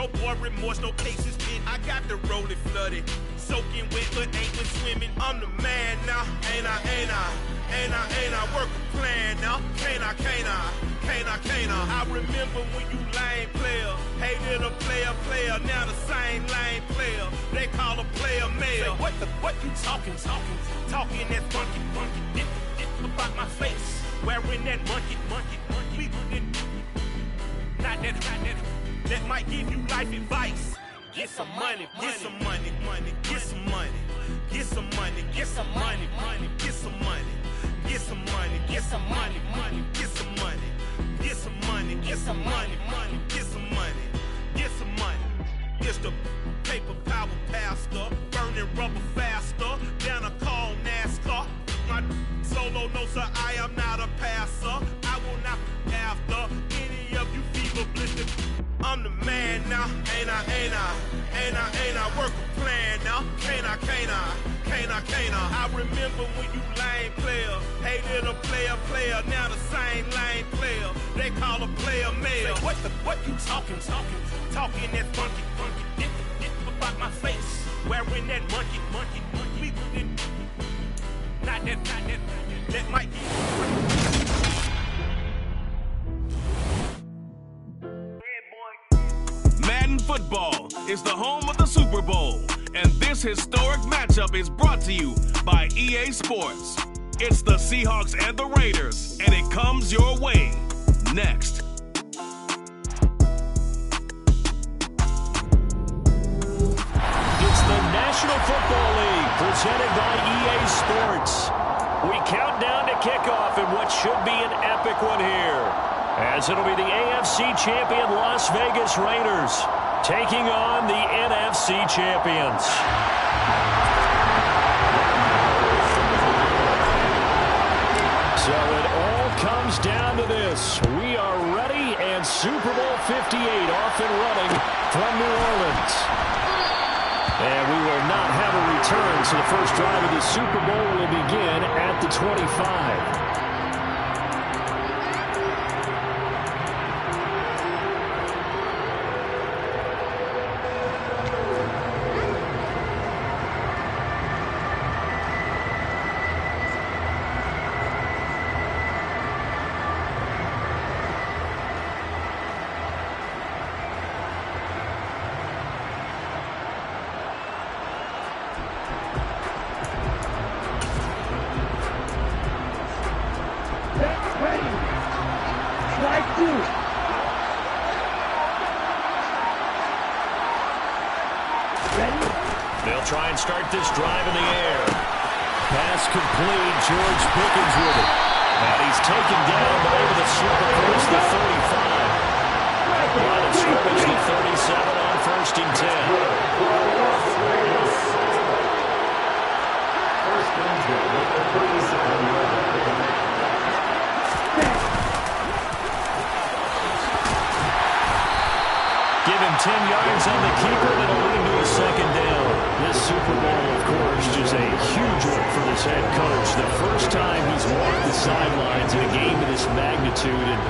No more remorse, no cases pinned. I got the rolling flooded. Soaking wet, but ain't been swimming. I'm the man now. Ain't I? Work a plan now. Can't I? I remember when you lame player. Hated a player. Now the same lame player. They call a player male. What you talking? Talking that funky. Dip about my face. Wearing that monkey. Not that. That might give you life advice. Get some money. Get some money. Get some money. Get some money. Get some money. Get some money. Get some money. Get some money. Get some money. Get some money. Get some money. Get some money. Get some money. It's the paper power pastor, burning rubber faster. Down a call NASCAR. My solo no sir, I am not a passer. I will not after any of you fever blistered. I'm the man now, ain't I? Work a plan now, can't I? I remember when you lame player, hated a player, now the same lame player, they call a player male. What you talking? Talking that funky, dip about my face, wearing that monkey, not that might be. Madden Football is the home of the Super Bowl, and this historic matchup is brought to you by EA Sports. It's the Seahawks and the Raiders, and it comes your way next. It's the National Football League presented by EA Sports. We count down to kickoff in what should be an epic one here, as it'll be the AFC champion Las Vegas Raiders taking on the NFC champions. So it all comes down to this. We are ready, and Super Bowl 58 off and running from New Orleans. And we will not have a return, so the first drive of the Super Bowl will begin at the 25. They'll try and start this drive in the air. Pass complete. George Pickens with it. And he's taken down, but able to slip across the 35. Line of scrimmage to 37 on 1st and 10. Give him 10 yards on the keeper, and it'll lead to a second down. This Super Bowl, of course, is a huge one for this head coach. The first time he's walked the sidelines in a game of this magnitude. And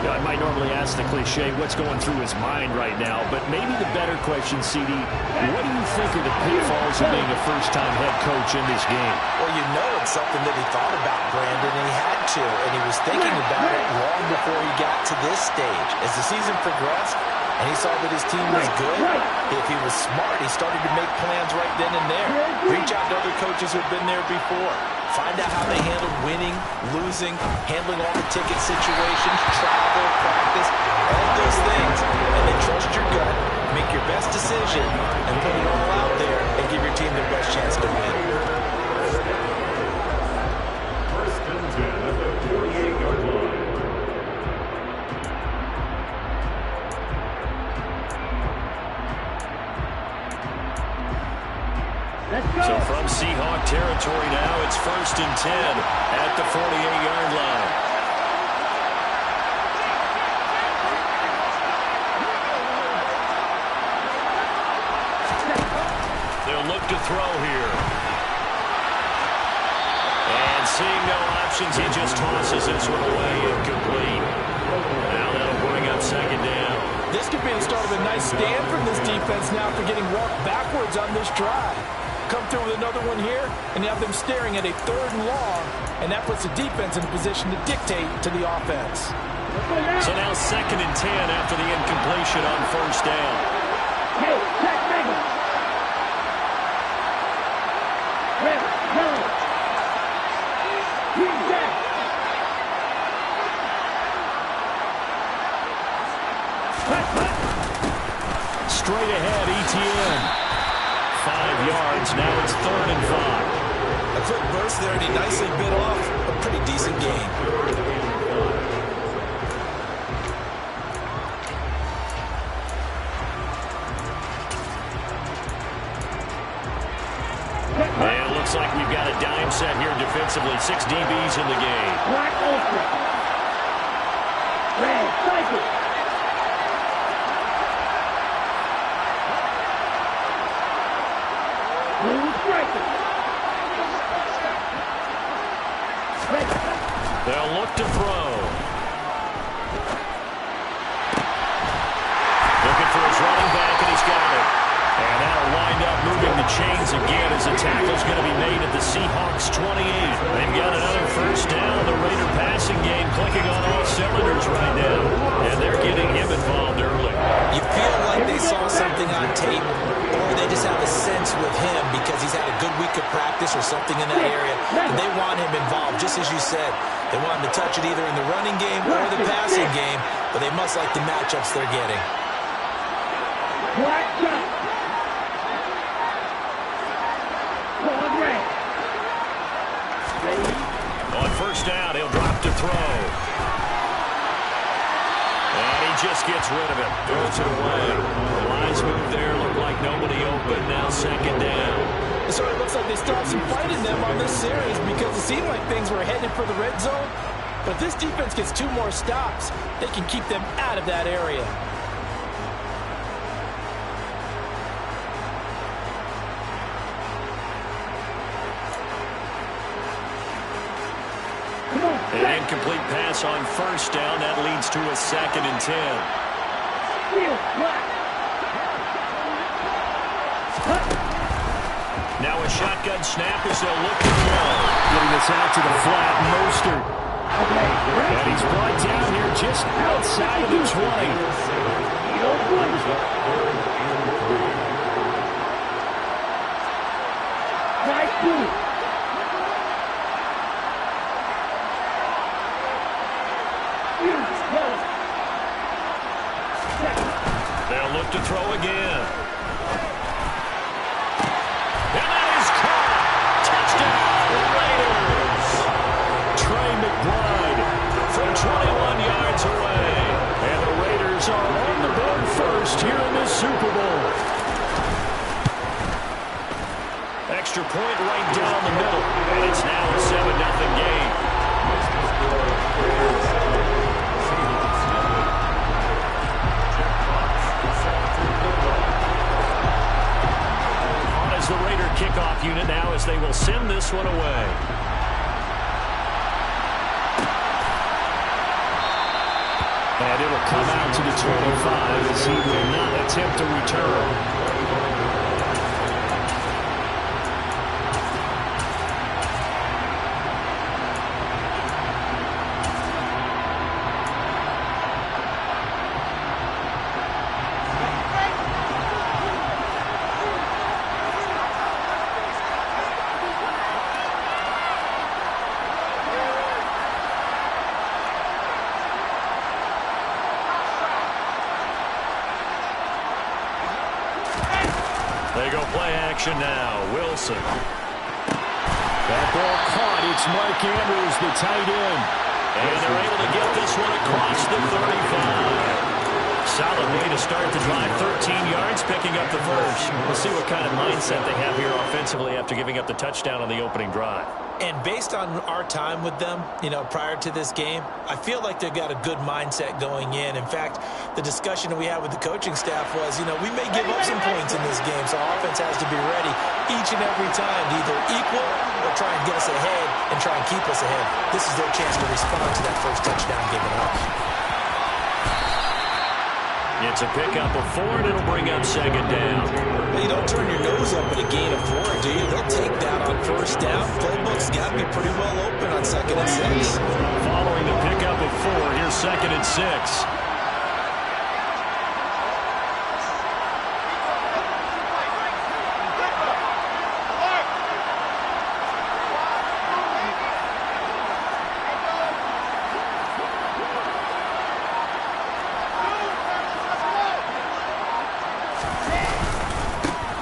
I might normally ask the cliche, what's going through his mind right now? But maybe the better question, CD, what do you think are the pitfalls of being a first-time head coach in this game? Well, you know it's something that he thought about, Brandon, and he had to. And he was thinking about it long before he got to this stage. As the season progressed, and he saw that his team was good, if he was smart, he started to make plans right then and there. Reach out to other coaches who have been there before. Find out how they handle winning, losing, handling all the ticket situations, travel, practice, all those things. And then trust your gut, make your best decision, and put it all out there and give your team their best chance to win. First and 10 at the 48-yard line. So from Seahawk territory now, it's 1st and 10 at the 48-yard line. They'll look to throw here. And seeing no options, he just tosses this one away incomplete. Now that'll bring up second down. This could be the start of a nice stand from this defense now after getting walked backwards on this drive. Come through with another one here, and you have them staring at a 3rd and long, and that puts the defense in a position to dictate to the offense. So now 2nd and 10 after the incompletion on 1st down. Hey, check Megan. Straight ahead, ETN. 5 yards, now it's 3rd and 5. A quick burst there, and he nicely bit off a pretty decent gain. And it looks like we've got a dime set here defensively. 6 DBs in the game. Black open. Red, cycle. Blue striker. Red. They'll look to throw. Looking for his running back, and he's got it. And that'll wind up moving the chains again as a tackle's going to be made at the Seahawks 28. They've got another 1st down. The Raider passing game clicking on all cylinders right now. And they're getting him involved early. You feel like they saw something on tape, or they just have a sense with him because he's had a good week of practice or something in that area, and they want him involved, just as you said. They want him to touch it either in the running game or the passing game, but they must like the matchups they're getting. Black shot. On 1st down, he'll drop to throw. And he just gets rid of it. Throws it away. The lines move there. Look like nobody open. Now 2nd down. It sort of looks like they still have some fight in them on this series because it seemed like things were headed for the red zone. But if this defense gets 2 more stops, they can keep them out of that area. An incomplete pass on 1st down. That leads to a 2nd and 10. Now a shotgun snap as they'll look to throw. Getting this out to the flat, Mostert. And he's brought down here just outside of the 20. They'll look to throw again. And that is caught. Touchdown, Raiders. Trey McBride from 21 yards away. And the Raiders are on the board first here in this Super Bowl. Extra point right down the middle. And it's now a 7-0 game. The Raider kickoff unit now as they will send this one away. And it'll come out to the 25 as he will not attempt to return. They go play action now. Wilson. That ball caught. It's Mark Andrews, the tight end. And they're able to get this one across the 35. Solid way to start the drive. 13 yards, picking up the first. We'll see what kind of mindset they have here offensively after giving up the touchdown on the opening drive. And based on our time with them, prior to this game, I feel like they've got a good mindset going in. In fact, the discussion that we had with the coaching staff was, we may give up some points in this game, so our offense has to be ready each and every time to either equal or try and get us ahead and try and keep us ahead. This is their chance to respond to that first touchdown given up. It's a pickup of 4, and it'll bring up second down. Well, you don't turn your nose up at a gain of 4, do you? They'll take that on first down. Playbook's got to be pretty well open on 2nd and 6. Following the pickup of 4, here's 2nd and 6.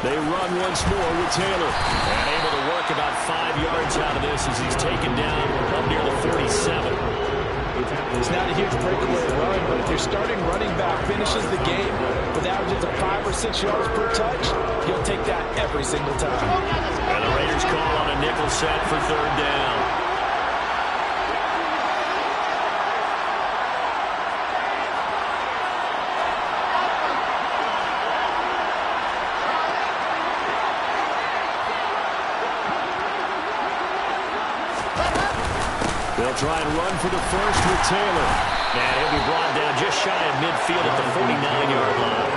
They run once more with Taylor. And able to work about 5 yards out of this as he's taken down up near the 47. It's not a huge breakaway run, but if your starting running back finishes the game with averages of 5 or 6 yards per touch, he'll take that every single time. And the Raiders call on a nickel set for 3rd down. They'll try and run for the first with Taylor. And he'll be brought down just shy of midfield at the 49-yard line.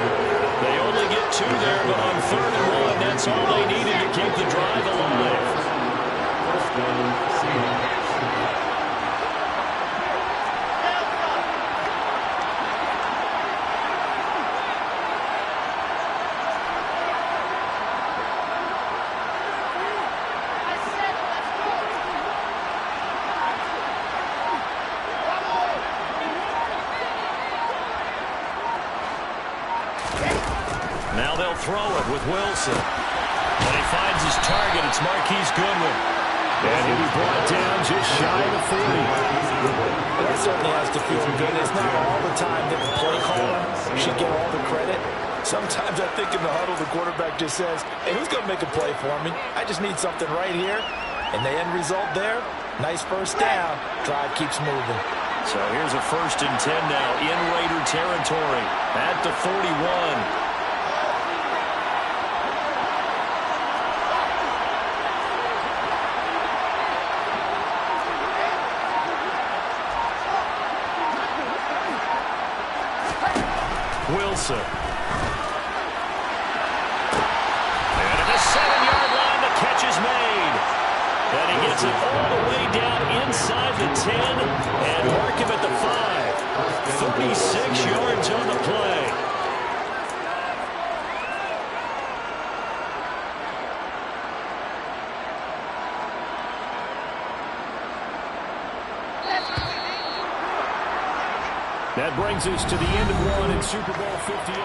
They only get 2 there, but on 3rd and 1, that's all they needed to keep the drive alive. First down, Seahawks. Now they'll throw it with Wilson. And he finds his target. It's Marquise Goodwin. And he'll be brought down just shy of the 40. That certainly has to feel good. It's not all the time that the play caller should get all the credit. Sometimes I think in the huddle, the quarterback just says, hey, who's going to make a play for me? I just need something right here. And the end result there, nice first down. Drive keeps moving. So here's a 1st and 10 now in Raider territory at the 41. Wilson. And at the 7-yard line, the catch is made. And he gets it all the way down inside the 10 and mark him at the 5. 36 yards on the play. That brings us to the end of 1 in Super Bowl 58.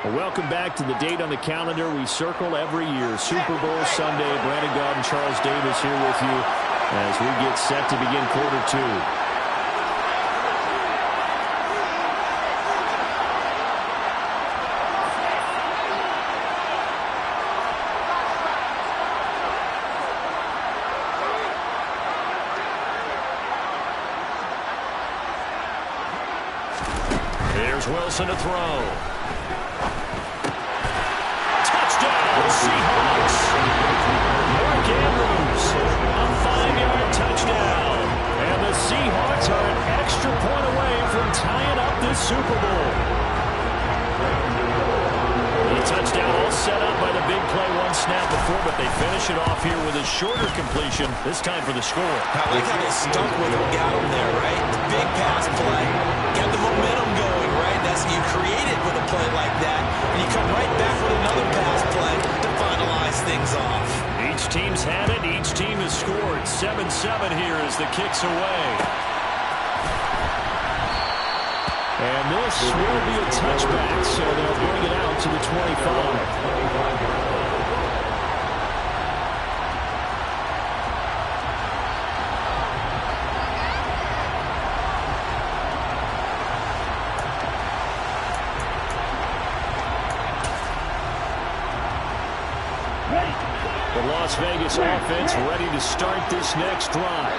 Well, welcome back to the date on the calendar we circle every year. Super Bowl Sunday. Brandon Gaud and Charles Davis here with you as we get set to begin quarter 2. Here's Wilson to throw. Touchdown, Seahawks. Mark Andrews, a 5-yard touchdown. And the Seahawks are an extra point away from tying up this Super Bowl. The touchdown all set up by the big play 1 snap before, but they finish it off here with a shorter completion, this time for the score. I like how they stuck with him, got him there, right? Big pass play, got the momentum going, right? You create it with a play like that, and you come right back with another pass play to finalize things off. Each team's had it. Each team has scored. 7-7 here as the kick's away. And this will be a touchback, so they'll bring it out to the 25. The Las Vegas offense ready to start this next drive.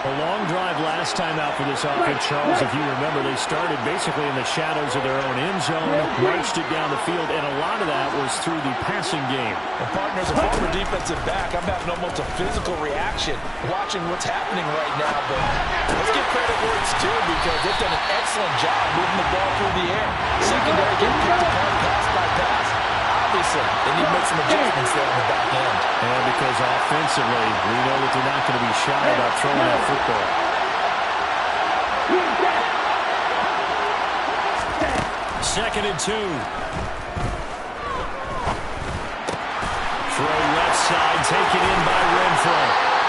A long drive last time out for this offense, Charles. If you remember, they started basically in the shadows of their own end zone, marched it down the field, and a lot of that was through the passing game. And partners, a former defensive back, I'm having almost a physical reaction watching what's happening right now. But let's give credit where it's due because they've done an excellent job moving the ball through the air. Secondary getting picked apart pass by pass. Obviously, they need to make some adjustments there on the back end. And because offensively, we know that they're not going to be shy about throwing that football. Second and 2. Throw left side, taken in by Renfro.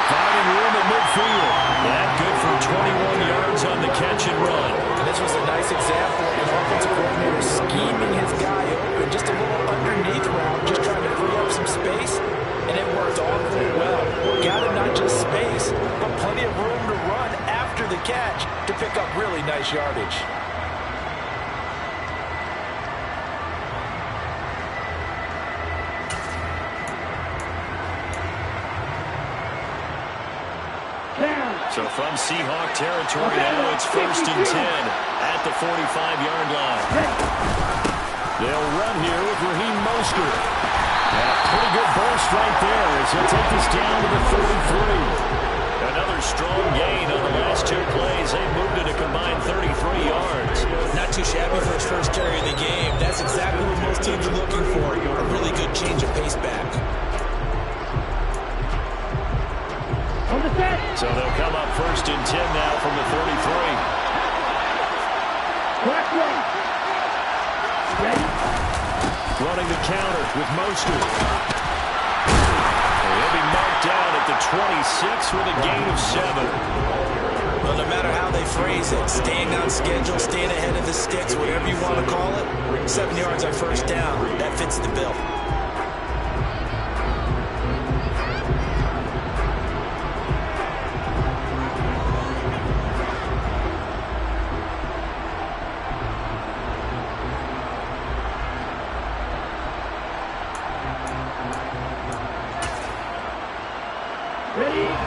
Finding room at midfield. That good for 21 yards on the catch and run. And this was a nice example of an offensive coordinator scheming his guy open, just a little underneath route, just trying to free up some space, and it worked awfully well. Got him not just space, but plenty of room to run after the catch to pick up really nice yardage. So from Seahawk territory now, it's 1st and 10 at the 45-yard line. They'll run here with Raheem Mostert. And a pretty good burst right there as he'll take this down to the 43. Another strong gain on the last 2 plays. They moved it a combined 33 yards. Not too shabby for his first carry of the game. That's exactly what most teams are looking for. A really good change of pace back. So they'll come up 1st and 10 now from the 33. Running the counter with Mostert. He'll be marked down at the 26 with a gain of 7. Well, no matter how they phrase it, staying on schedule, staying ahead of the sticks, whatever you want to call it, 7 yards on first down, that fits the bill.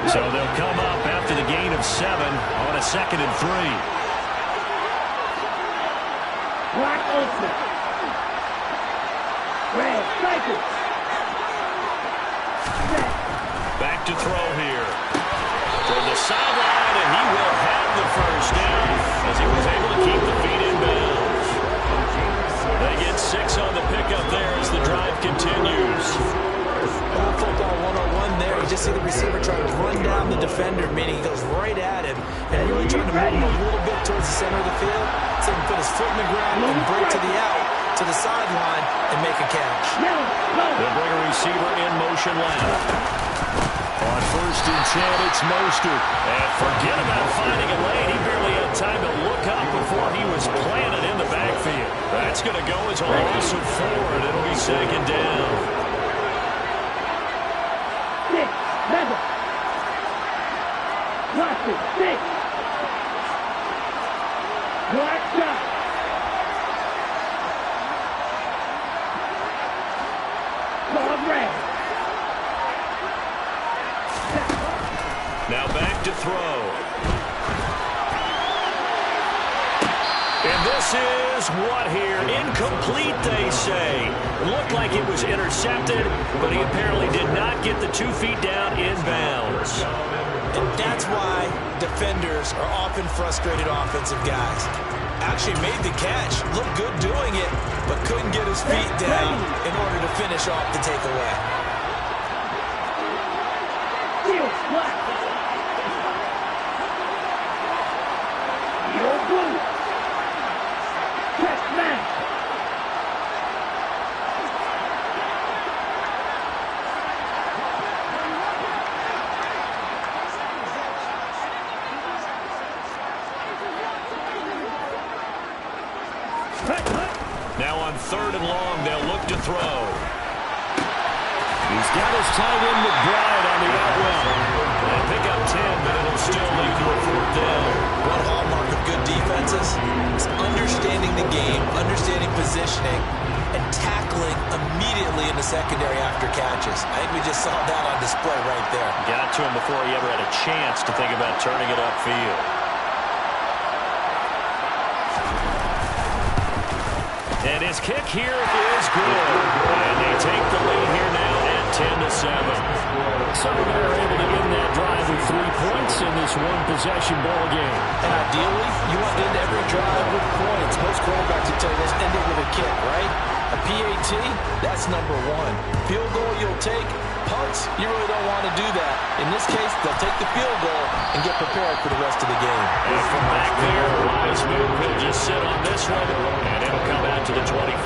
So they'll come up after the gain of 7 on a 2nd and 3. Wide open. Red, cycle. Back to throw here. For the sideline, and he will have the first down as he was able to keep the feet in bounds. They get 6 on the pickup there as the drive continues. Old football 101 there. You just see the receiver trying to run down the defender, meaning he goes right at him, and really trying to move him a little bit towards the center of the field so he can put his foot in the ground and break to the out, to the sideline, and make a catch. They'll bring a receiver in motion left. On 1st and 10, it's Mostert. And forget about finding a lane. He barely had time to look up before he was planted in the backfield. That's going to go as a loss of 4, and it'll be 2nd down. Watch it, 6. Black shot. Dog red. Now back to throw. And this is what here? Incomplete, they say. Looked like it was intercepted, but he apparently did not get the 2 feet down inbounds. And that's why defenders are often frustrated offensive guys. Actually made the catch, looked good doing it, but couldn't get his feet down in order to finish off the takeaway. Now on 3rd and long, they'll look to throw. He's got his tight end McBride on the out route. They'll pick up 10, but it'll still lead to a 4th down. One hallmark of good defenses is understanding the game, understanding positioning, and tackling immediately in the secondary after catches. I think we just saw that on display right there. Got to him before he ever had a chance to think about turning it upfield. And his kick here is good. And they take the lead here now at 10-7. So they're able to end that drive with 3 points in this one-possession ball game. And ideally, you want to end every drive with points. Most quarterbacks will tell you, let's end it with a kick, right? A PAT, that's number one. Field goal you'll take. Punts, you really don't want to do that. In this case, they'll take the field goal and get prepared for the rest of the game. And from back there, Wise move will just sit on this one, and it'll come out to the 25.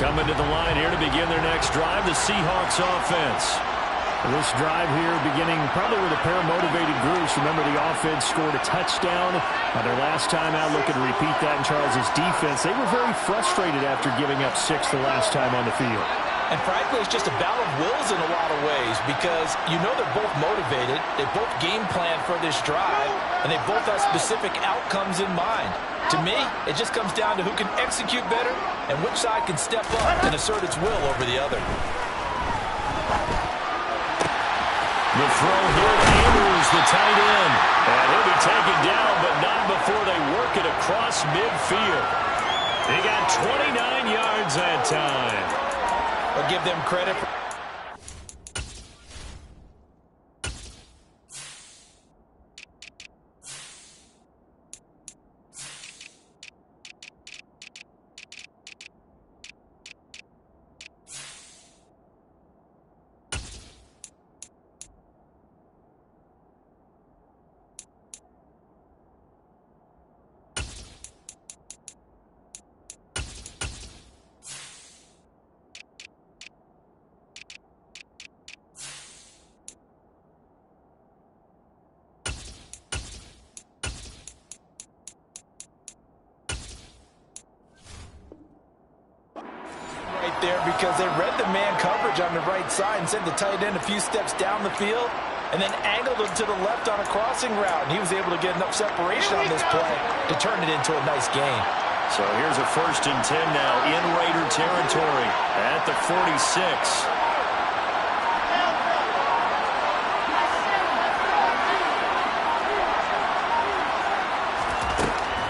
Coming to the line here to begin their next drive, the Seahawks offense. This drive here beginning probably with a pair of motivated groups. Remember, the offense scored a touchdown their last time out. Looking to repeat that in Charles' defense. They were very frustrated after giving up 6 the last time on the field. And frankly, it's just a battle of wills in a lot of ways because you know they're both motivated. They both game plan for this drive, and they both have specific outcomes in mind. To me, it just comes down to who can execute better and which side can step up and assert its will over the other. The throw here to Andrews, the tight end. And he'll be taken down, but not before they work it across midfield. They got 29 yards that time. I'll give them credit for there because they read the man coverage on the right side and sent the tight end a few steps down the field and then angled him to the left on a crossing route. And he was able to get enough separation on this play to turn it into a nice gain. So here's a 1st and 10 now in Raider territory at the 46.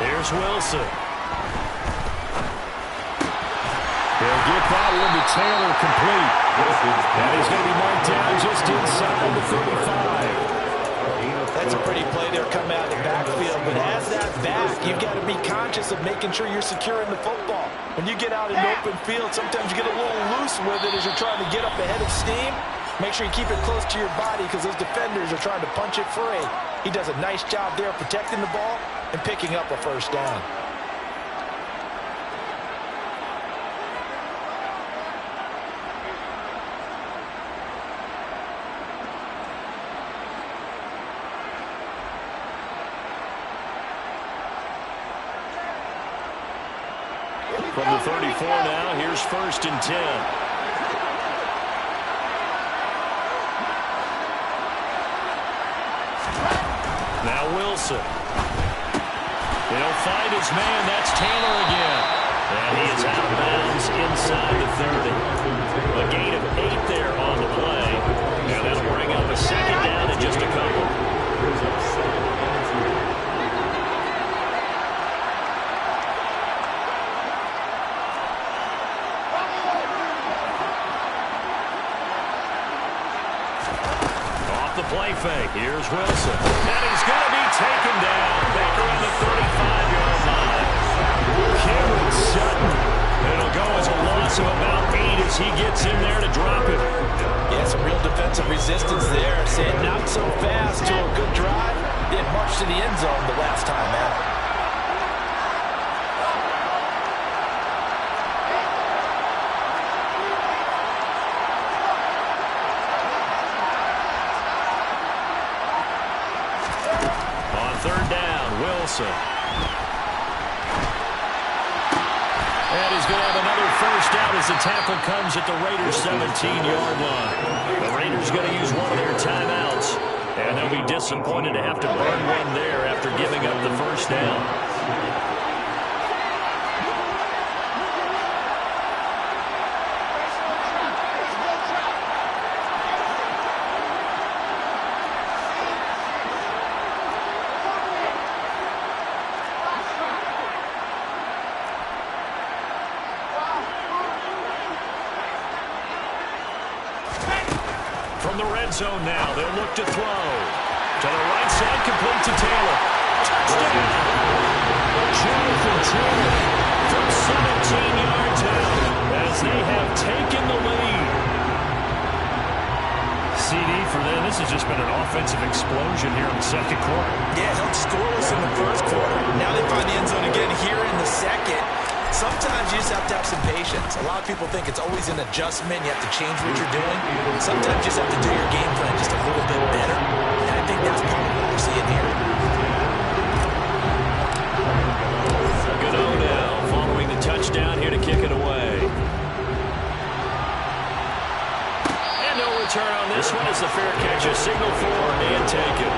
Here's Wilson. They'll get that one to Taylor complete. And he's going to be marked down just inside the 35. That's a pretty play there coming out of the backfield. But as that back, you've got to be conscious of making sure you're securing the football. When you get out in the open field, sometimes you get a little loose with it as you're trying to get up ahead of steam. Make sure you keep it close to your body because those defenders are trying to punch it free. He does a nice job there protecting the ball and picking up a 1st down. From the 34 now, here's 1st and 10. Now Wilson. He'll find his man. That's Taylor again. And he is out of bounds inside the 30. A gain of 8 there on the play. And that'll bring up a 2nd down and just a couple. Play fake. Here's Wilson. And he's going to be taken down back around the 35-yard line. Cameron Sutton. It'll go as a loss of about 8 as he gets in there to drop it. Yeah, some real defensive resistance there. Saying not so fast to a good drive. Didn't march to the end zone the last time out. And he's going to have another 1st down as the tackle comes at the Raiders' 17-yard line. The Raiders going to use one of their timeouts, and they'll be disappointed to have to burn one there after giving up the first down. From the red zone now, they'll look to throw. To the right side, complete to Taylor. Touchdown! Jonathan Taylor from 17 yards out as they have taken the lead. CD for them. This has just been an offensive explosion here in the second quarter. Yeah, held scoreless in the first quarter. Now they find the end zone again here in the second. Sometimes you just have to have some patience. A lot of people think it's always an adjustment. You have to change what you're doing. Sometimes you just have to do your game plan just a little bit better. And I think that's part of what we're seeing here. Gano now following the touchdown here to kick it away. And no return on this one as the fair catch is signaled for and taken.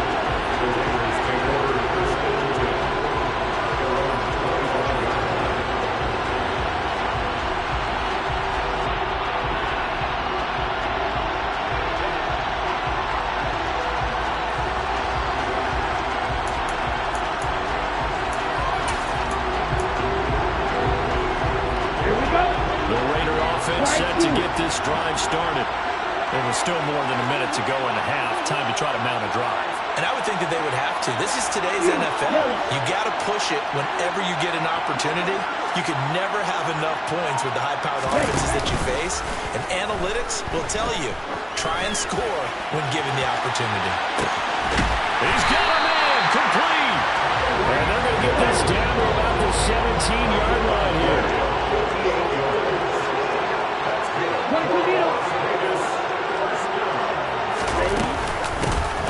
Set to get this drive started. There was still more than a minute to go in the half. Time to try to mount a drive. And I would think that they would have to. This is today's NFL. You got to push it whenever you get an opportunity. You can never have enough points with the high-powered offenses that you face. And analytics will tell you, try and score when given the opportunity. He's got a man complete. And they're going to get this down to about the 17-yard line here.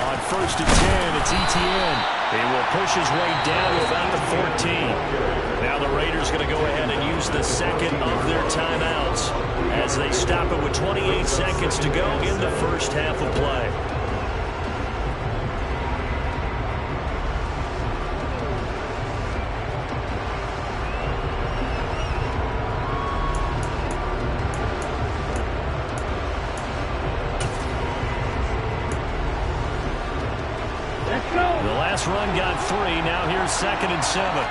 On first and 10, it's Etienne. He will push his way down to about the 14. Now the Raiders going to go ahead and use the second of their timeouts as they stop it with 28 seconds to go in the first half of play. The last run got 3. Now here's 2nd and 7.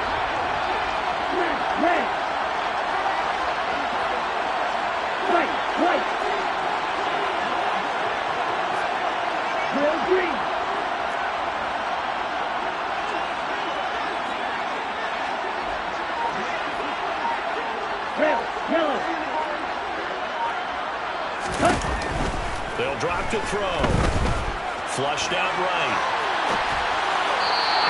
They'll drop to throw. Flushed out right.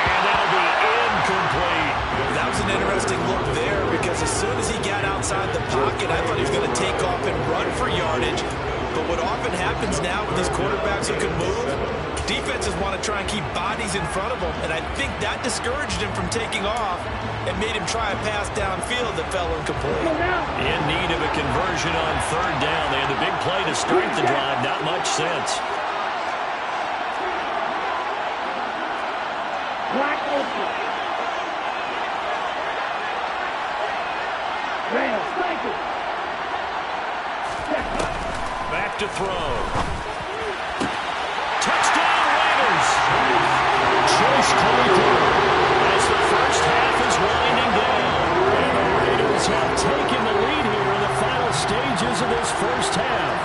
And that'll be incomplete. That was an interesting look there because as soon as he got outside the pocket, I thought he was going to take off and run for yardage. But what often happens now with these quarterbacks who can move, defenses want to try and keep bodies in front of them. And I think that discouraged him from taking off and made him try a pass downfield that fell incomplete. In need of a conversion on 3rd down. They had the big play to start the drive. Not much sense. Back to throw. Touchdown Raiders! Chase Claypool as the first half is winding down. And the Raiders have taken the lead here in the final stages of this first half.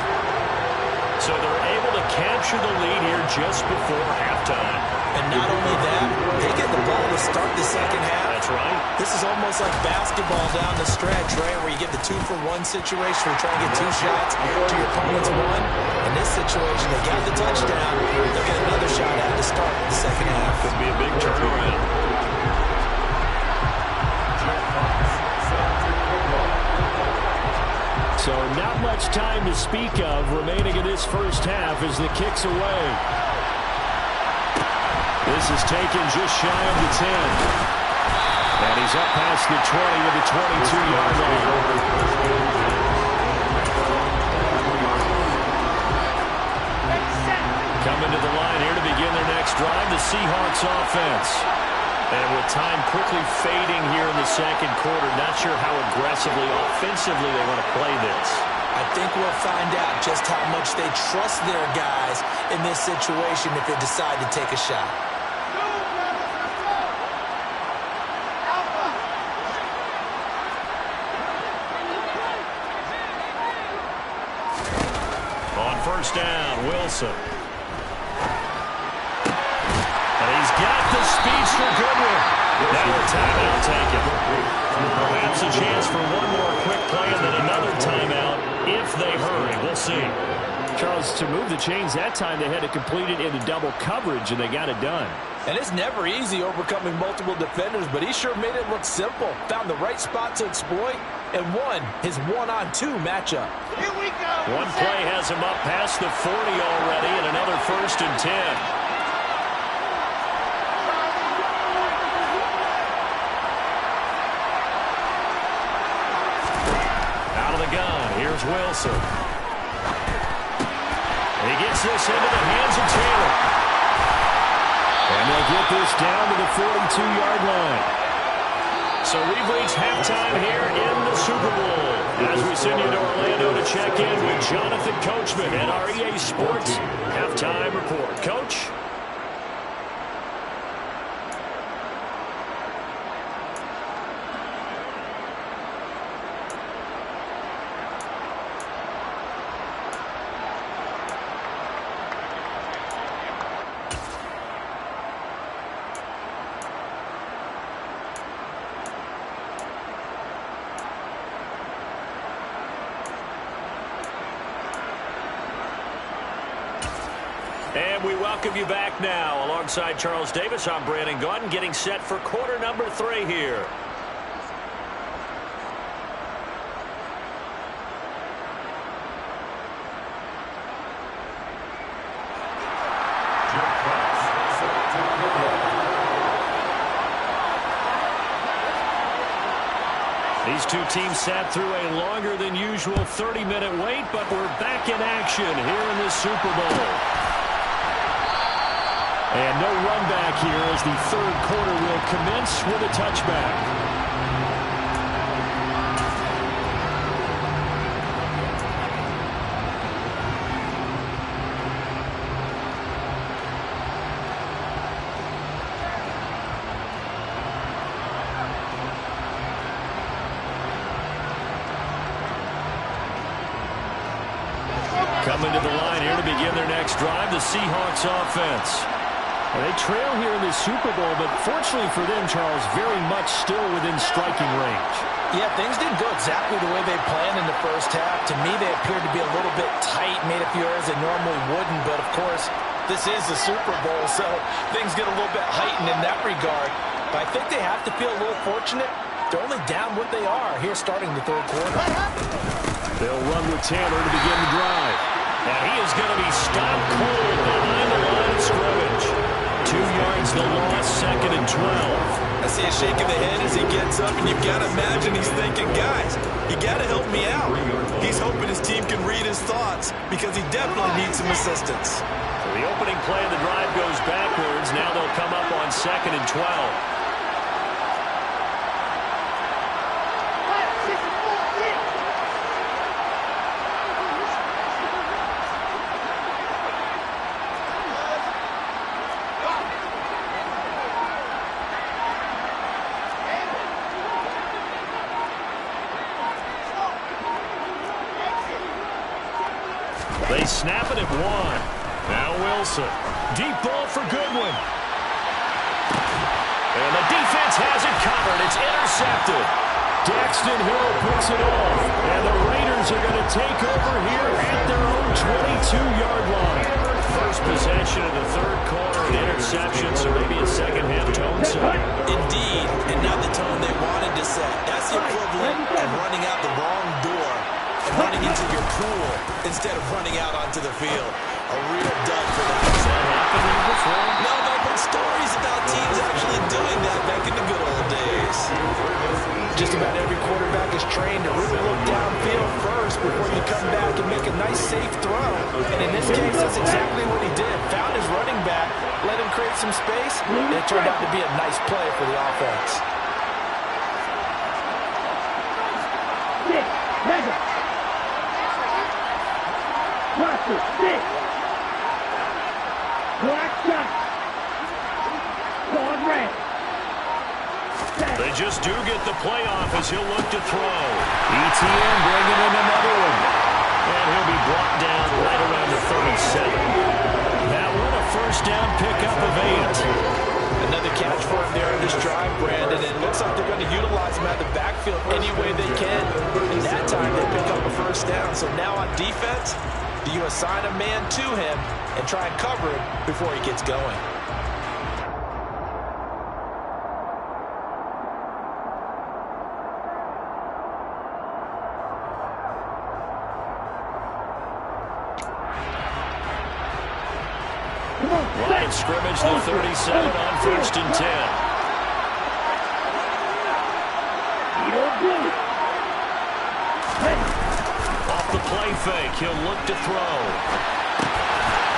So they're able to capture the lead here just before halftime. And not only that, they get the ball to start the second half. That's right. This is almost like basketball down the stretch, right, where you get the 2-for-1 situation where you try and get 2 shots to your opponent's 1. In this situation, they got the touchdown. They'll get another shot at to start the second half. Could be a big turnaround. So not much time to speak of remaining in this first half as the kick's away. This is taken just shy of the 10. And he's up past the 20 of the 22-yard line. Seahawks offense. And with time quickly fading here in the second quarter, not sure how aggressively, offensively they want to play this. I think we'll find out just how much they trust their guys in this situation if they decide to take a shot. On first down, Wilson. And he's got the speedster Goodwin. Now a timeout taken. Perhaps a chance for one more quick play and then another timeout if they hurry. We'll see. Charles, to move the chains that time, they had to complete it into double coverage, and they got it done. And it's never easy overcoming multiple defenders, but he sure made it look simple. Found the right spot to exploit and won his one-on-two matchup. Here we go. One play has him up past the 40 already, and another 1st and 10. Out of the gun, here's Wilson. And he gets this into the hands of Taylor. And they'll get this down to the 42-yard line. So we've reached halftime here in the Super Bowl. As we send you to Orlando to check in with Jonathan Coachman and our EA Sports Halftime Report. Coach? And we welcome you back now. Alongside Charles Davis, I'm Brandon Gaudin, getting set for quarter number 3 here. These two teams sat through a longer than usual 30-minute wait, but we're back in action here in this Super Bowl. And no run back here as the third quarter will commence with a touchback. Coming to the line here to begin their next drive, the Seahawks offense. Well, they trail here in this Super Bowl, but fortunately for them, Charles, very much still within striking range. Yeah, things didn't go exactly the way they planned in the first half. To me, they appeared to be a little bit tight, made a few errors they normally wouldn't. But, of course, this is the Super Bowl, so things get a little bit heightened in that regard. But I think they have to feel a little fortunate. They're only down what they are here starting the third quarter. They'll run with Taylor to begin the drive. And he is going to be stopped cold behind the line of scrimmage. 2 yards the loss, 2nd and 12. I see a shake of the head as he gets up, and you've got to imagine he's thinking, guys, you got to help me out. He's hoping his team can read his thoughts because he definitely needs some assistance. So the opening play of the drive goes backwards. Now they'll come up on 2nd and 12. They snap it at 1. Now Wilson. Deep ball for Goodwin. And the defense has it covered. It's intercepted. Daxton Hill puts it off. And the Raiders are going to take over here at their own 22-yard line. First possession of the third quarter, an interception, so maybe a second-half tone set. Indeed, and not the tone they wanted to set. That's the equivalent of running out the wrong door and running into your pool instead of running out onto the field. A real dud for that. Has that happened before? No, I've heard stories about teams actually doing that back in the good old days. Just about every quarterback is trained to really look downfield first before you come back and make a nice, safe throw. And in this case, that's exactly what he did. Found his running back, let him create some space, and it turned out to be a nice play for the offense. Six, mega. Cluster, six. Black shot. Quad red. They just do get the playoff as he'll look to throw. ETN bringing in another one. And he'll be brought down right around the 37. That one a first down pickup of 8. Another catch for him there on this drive, Brandon. And it looks like they're going to utilize him out of the backfield any way they can. And that time they pick up a first down. So now on defense, do you assign a man to him and try and cover him before he gets going? Line of scrimmage, the 37 on 1st and 10. Off the play fake, he'll look to throw.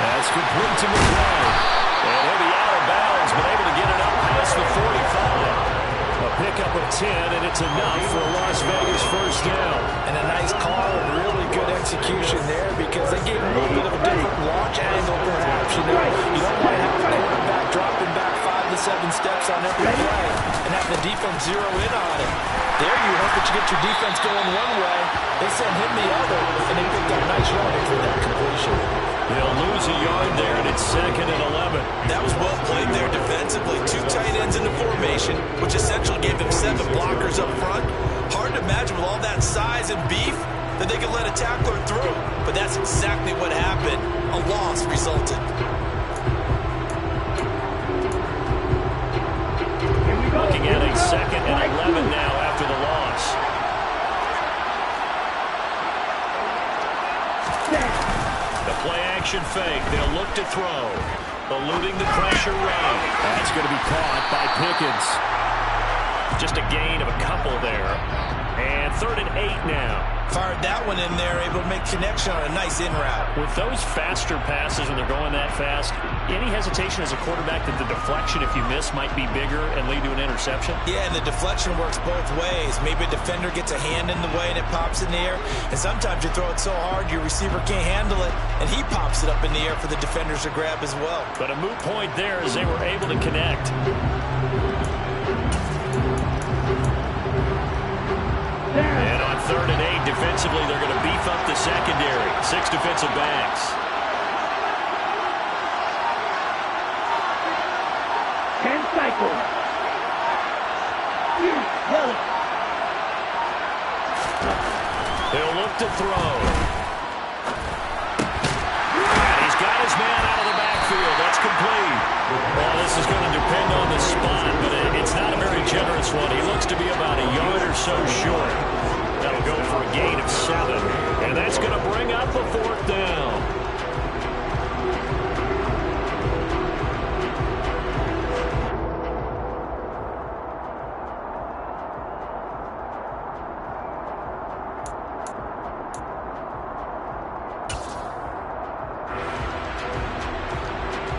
That's complete to McBride. And he'll be out of bounds, but able to get it up past the 45. A pickup of 10, and it's enough for a Las Vegas first down. And a nice call and really good execution there because they gave him a little bit of a different launch angle, perhaps. You know, you don't want to have a quarterback dropping back 5 to 7 steps on every play and have the defense zero in on it. There you hope that you get your defense going one way. They send him the other, and they picked up nice yardage for that completion. They'll lose a yard there, and it's 2nd and 11. That was well played there defensively. 2 tight ends in the formation, which essentially gave them 7 blockers up front. Hard to imagine with all that size and beef that they could let a tackler through. But that's exactly what happened. A loss resulted. Looking at a 2nd and 11 now after the loss. The play-action fake. They'll look to throw. Eluding the pressure run. That's going to be caught by Pickens. Just a gain of a couple there. And 3rd and 8 now. Fired that one in there, able to make connection on a nice in route. With those faster passes when they're going that fast, any hesitation as a quarterback that the deflection, if you miss, might be bigger and lead to an interception? Yeah, and the deflection works both ways. Maybe a defender gets a hand in the way and it pops in the air. And sometimes you throw it so hard your receiver can't handle it, and he pops it up in the air for the defenders to grab as well. But a moot point there as they were able to connect. And on 3rd and 8, defensively, they're going to beef up the secondary. 6 defensive backs. 10 cycles. He'll look to throw. And he's got his man out of the backfield. That's complete. Well, this is going to depend on the spot, but it's not a very generous one. He looks to be about a yard or so short. That'll go for a gain of 7. And that's going to bring up a 4th down.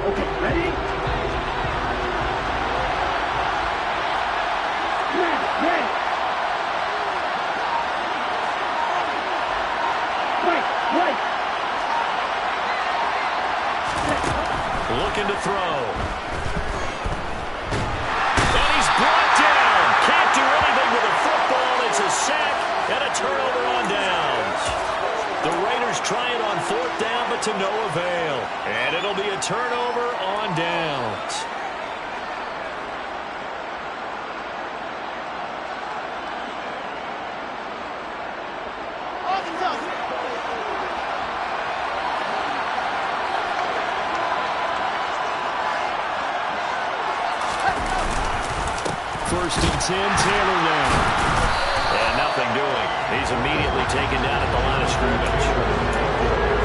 Okay, ready? Ready. Right. Looking to throw. And he's brought down. Can't do anything with a football. It's a sack and a turnover on downs. The Raiders try it on 4th down, but to no avail. And it'll be a turnover on downs. First and 10, Taylor now. And nothing doing. He's immediately taken down at the line of scrimmage.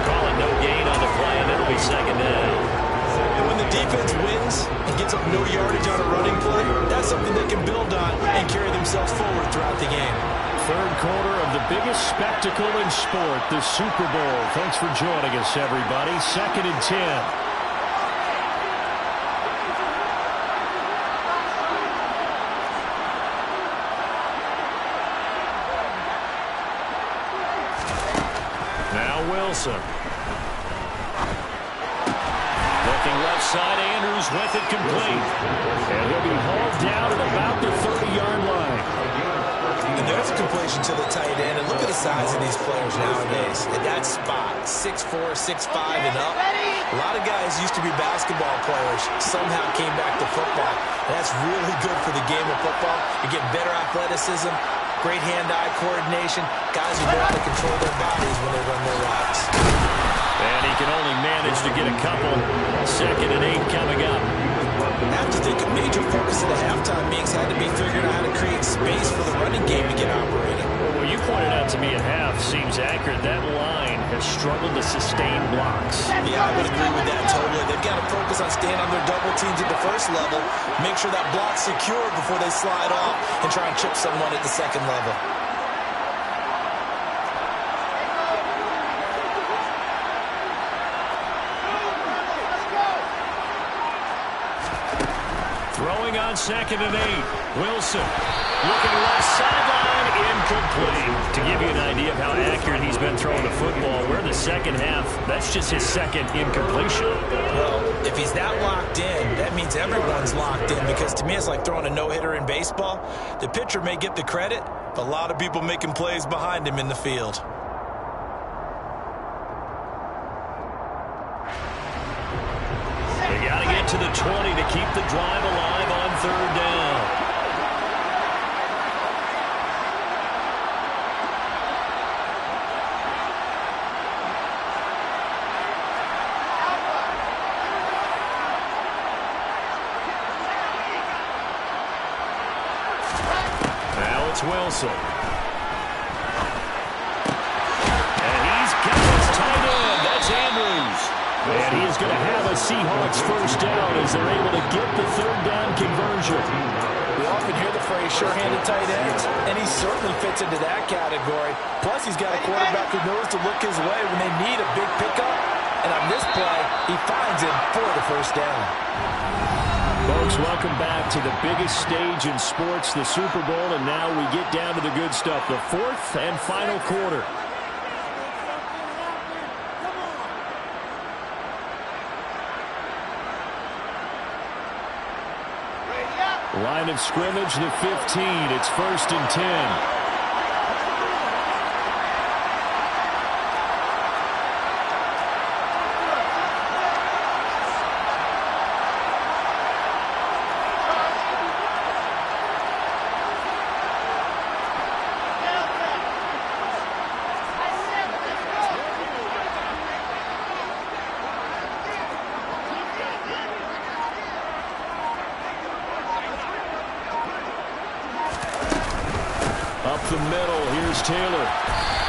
Call it no gain on the play, and it'll be 2nd down. And when the defense wins and gets up no yardage on a running play, that's something they can build on and carry themselves forward throughout the game. 3rd quarter of the biggest spectacle in sport, the Super Bowl. Thanks for joining us, everybody. 2nd and 10. Now Wilson. Looking left side, Andrews with it complete. And he'll be hauled down at about the 30-yard line. And there's a completion to the tight end. And look at the size of these players nowadays. At that spot, 6'4", 6'5", and up. A lot of guys used to be basketball players, somehow came back to football. And that's really good for the game of football. You get better athleticism, great hand-eye coordination, guys who know how to control their bodies when they run their routes. And he can only manage to get a couple. 2nd and 8 coming up. I have to think a major focus of the halftime meetings had to be figuring out how to create space for the running game to get operating. Well, you pointed out to me at half seems accurate. That line has struggled to sustain blocks. Yeah, I would agree with that totally. They've got to focus on staying on their double teams at the first level, make sure that block's secure before they slide off and try and chip someone at the second level. Throwing on 2nd and 8. Wilson looking left sideline, incomplete. To give you an idea of how accurate he's been throwing the football, we're in the second half. That's just his 2nd incompletion. Well, if he's that locked in, that means everyone's locked in, because to me it's like throwing a no-hitter in baseball. The pitcher may get the credit, but a lot of people making plays behind him in the field. They got to get to the 20 to keep the drive alive on 3rd down. Now it's Wilson. And he's got his tight end. That's Andrews. And he is going to have a Seahawks first down as they're able to get the 3rd down conversion. We often hear the phrase sure-handed tight ends, and he certainly fits into that category. Plus, he's got a quarterback who knows to look his way when they need a big pickup. And on this play, he finds him for the first down. Folks, welcome back to the biggest stage in sports, the Super Bowl, and now we get down to the good stuff, the 4th and final quarter. Line of scrimmage, the 15. It's 1st and 10. Up the middle, here's Taylor.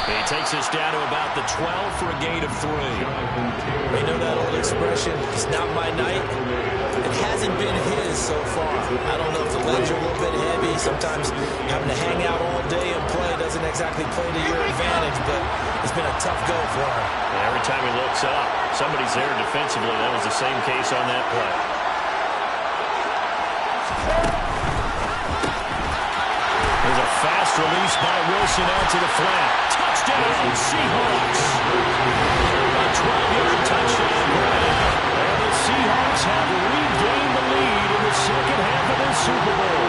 He takes us down to about the 12 for a gain of 3. You know that old expression, it's not my night? It hasn't been his so far. I don't know if the legs are a little bit heavy. Sometimes having to hang out all day and play doesn't exactly play to your advantage, but it's been a tough go for him. And every time he looks up, somebody's there defensively. That was the same case on that play. There's a fast release by Wilson out to the flat. Touchdown, Seahawks. A 12-yard touchdown grab. And the Seahawks have regained the lead in the second half of the Super Bowl.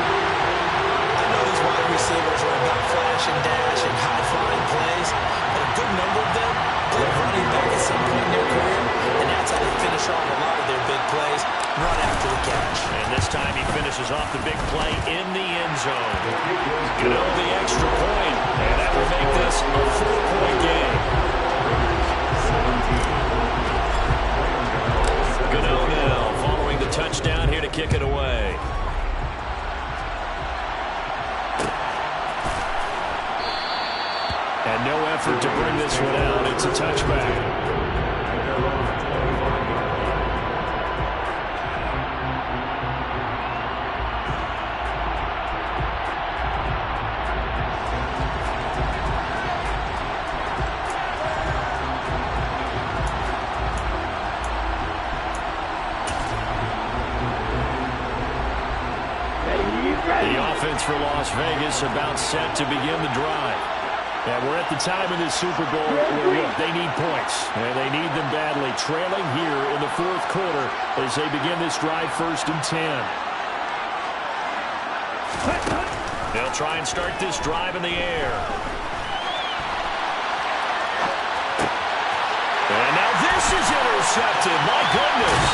I know these wide receivers are about flash and dash and high-flying plays, but a good number of them play running back at some point in their career, and that's how they finish off a lot of their big plays, run after the catch. And this time he finishes off the big play in the end zone. You know, the extra point, and that will make this a 4-point game. Gano now following the touchdown here to kick it away. And no effort to bring this one out. It's a touchback. Ready? The offense for Las Vegas about set to begin the drive. Yeah, we're at the time in this Super Bowl where, look, they need points, and they need them badly. Trailing here in the fourth quarter as they begin this drive 1st and 10. They'll try and start this drive in the air. And now this is intercepted. My goodness.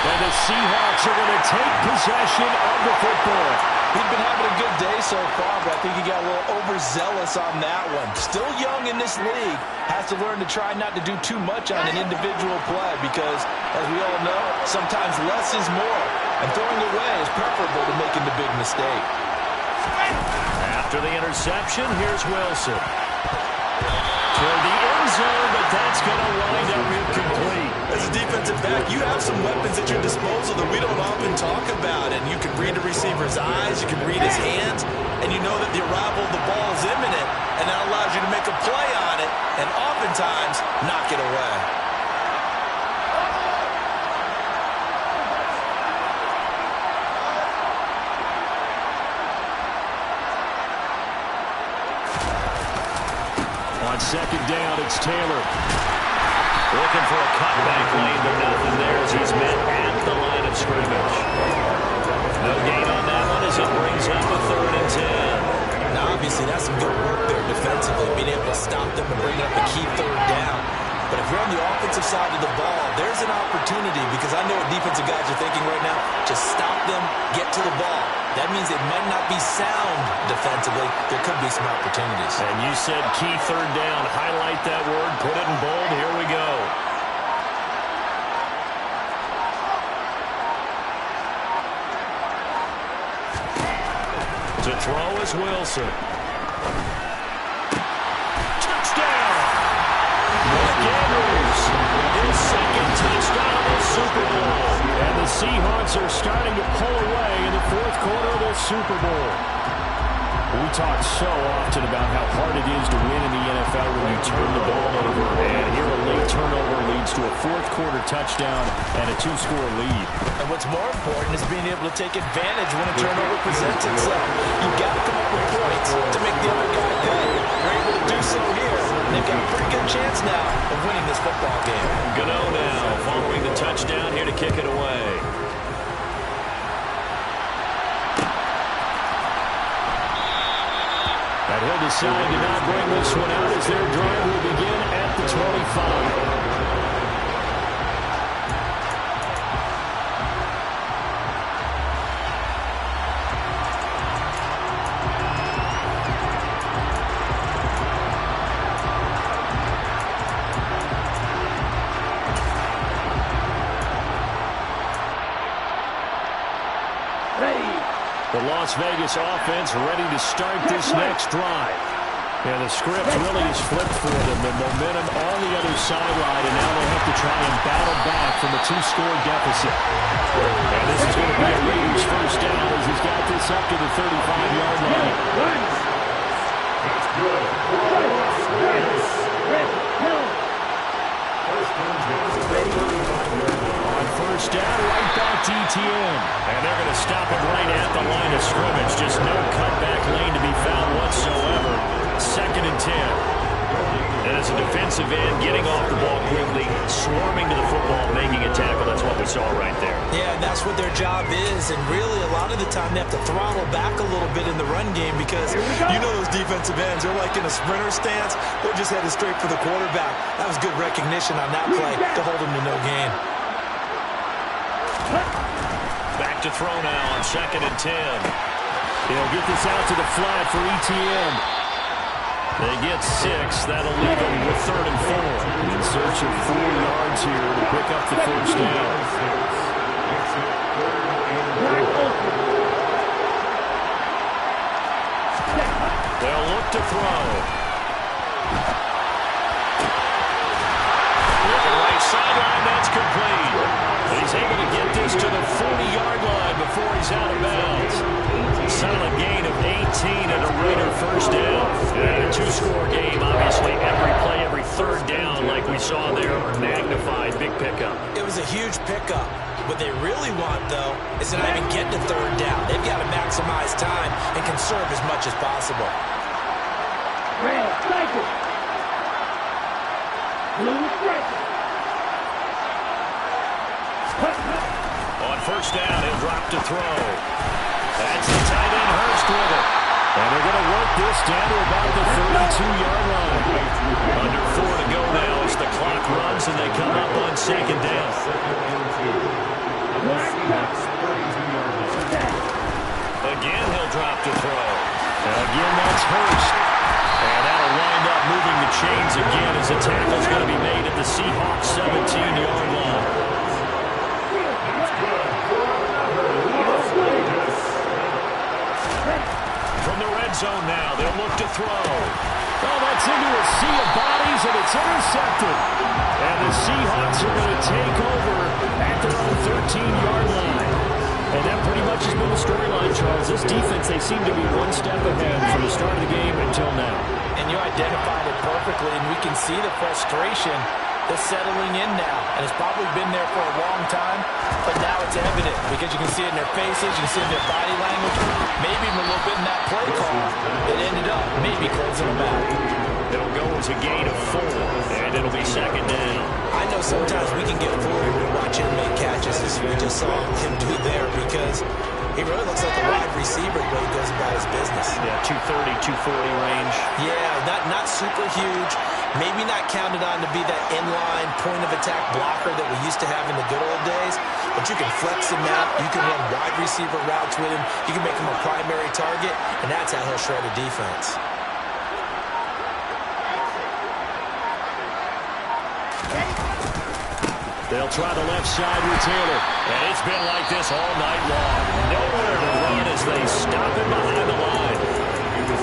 And the Seahawks are going to take possession of the football. He's been having a good day so far, but I think he got a little overzealous on that one. Still young in this league. Has to learn to try not to do too much on an individual play because, as we all know, sometimes less is more. And throwing away is preferable to making the big mistake. After the interception, here's Wilson. Toward the end zone, but that's going to wind up incomplete. As a defensive back, you have some weapons at your disposal that we don't often talk about. And you can read the receiver's eyes, you can read his hands, and you know that the arrival of the ball is imminent, and that allows you to make a play on it and oftentimes knock it away. On 2nd down, it's Taylor. Looking for a cutback lane, but nothing there as he's met at the line of scrimmage. No gain on that one as it brings up a 3rd and 10. Now, obviously, that's some good work there defensively, being able to stop them and bring up a key 3rd down. But if you're on the offensive side of the ball, there's an opportunity because I know what defensive guys are thinking right now. Just stop them, get to the ball. That means it might not be sound defensively. There could be some opportunities. And you said key 3rd down. Highlight that word. Put it in bold. Here we go. To throw is Wilson. Touchdown! Mark Andrews. His 2nd touchdown of the Super Bowl. And the Seahawks are starting to pull away in the 4th quarter of the Super Bowl. We talk so often about how hard it is to win in the NFL when you turn the ball over. And here a late turnover leads to a 4th quarter touchdown and a 2-score lead. And what's more important is being able to take advantage when a turnover presents itself. You've got to come up with points to make the other guy pay. They're able to do so here. And they've got a pretty good chance now of winning this football game. Gano now following the touchdown here to kick it away. And he'll decide to not bring this one out as their drive will begin at the 25. The Las Vegas offense ready to start this next drive. And the script really is flipped for them. The momentum on the other sideline, and now they'll have to try and battle back from a 2-score deficit. And this is going to be a Raiders 1st down as he's got this up to the 35-yard line. That's good. On 1st down, right back to ETN. And they're going to stop it right at the line of scrimmage. Just no cutback lane to be found whatsoever. 2nd and 10. And as a defensive end, getting off the ball quickly, swarming to the football, making a tackle. That's what we saw right there. Yeah, and that's what their job is. And really, a lot of the time, they have to throttle back a little bit in the run game because you know those defensive ends, they're like in a sprinter stance. They're just headed straight for the quarterback. That was good recognition on that play to hold them to no gain. Back to throw now on 2nd and 10. He'll get this out to the flat for ETN. They get 6. That'll leave them with 3rd and 4. In search of 4 yards here to pick up the 1st down. They'll look to throw. Looking right sideline, that's complete. He's able to get this to the 40-yard line before he's out of bounds. Solid gain of 18 and a Raider 1st down. And a 2-score game, obviously. Every play, every 3rd down, like we saw there, magnified big pickup. It was a huge pickup. What they really want, though, is to not even get to 3rd down. They've got to maximize time and conserve as much as possible. striker. Blue striker. On first down, he'll drop to throw. That's the tight end, Hurst with it. And they're going to work this down to about the 32-yard line. Under 4 to go now as the clock runs and they come up on second down. Again, he'll drop to throw. Again, that's Hurst. And that'll wind up moving the chains again as the tackle's going to be made at the Seahawks 17-yard line. From the red zone now, they'll look to throw. Oh, that's into a sea of bodies, and it's intercepted. And the Seahawks are going to take over at their own 13-yard line. And that pretty much has been the storyline, Charles. This defense, they seem to be one step ahead from the start of the game until now. And you identified it perfectly, and we can see the frustration that's settling in now. And it's probably been there for a long time, but now it's evident because you can see it in their faces, you can see it in their body language, maybe even a little bit in that play call that ended up maybe closing them out. It'll go as a gain of 4, and it'll be second down. I know sometimes we can get fooled when we watch him make catches as we just saw him do there because he really looks like a wide receiver the way he goes about his business. Yeah, 230, 240 range. Yeah, not super huge. Maybe not counted on to be that inline point-of-attack blocker that we used to have in the good old days. But you can flex him out. You can run wide receiver routes with him. You can make him a primary target, and that's how he'll shred a defense. They'll try the left side with Taylor. And it's been like this all night long. Nowhere to run as they stop him behind the line.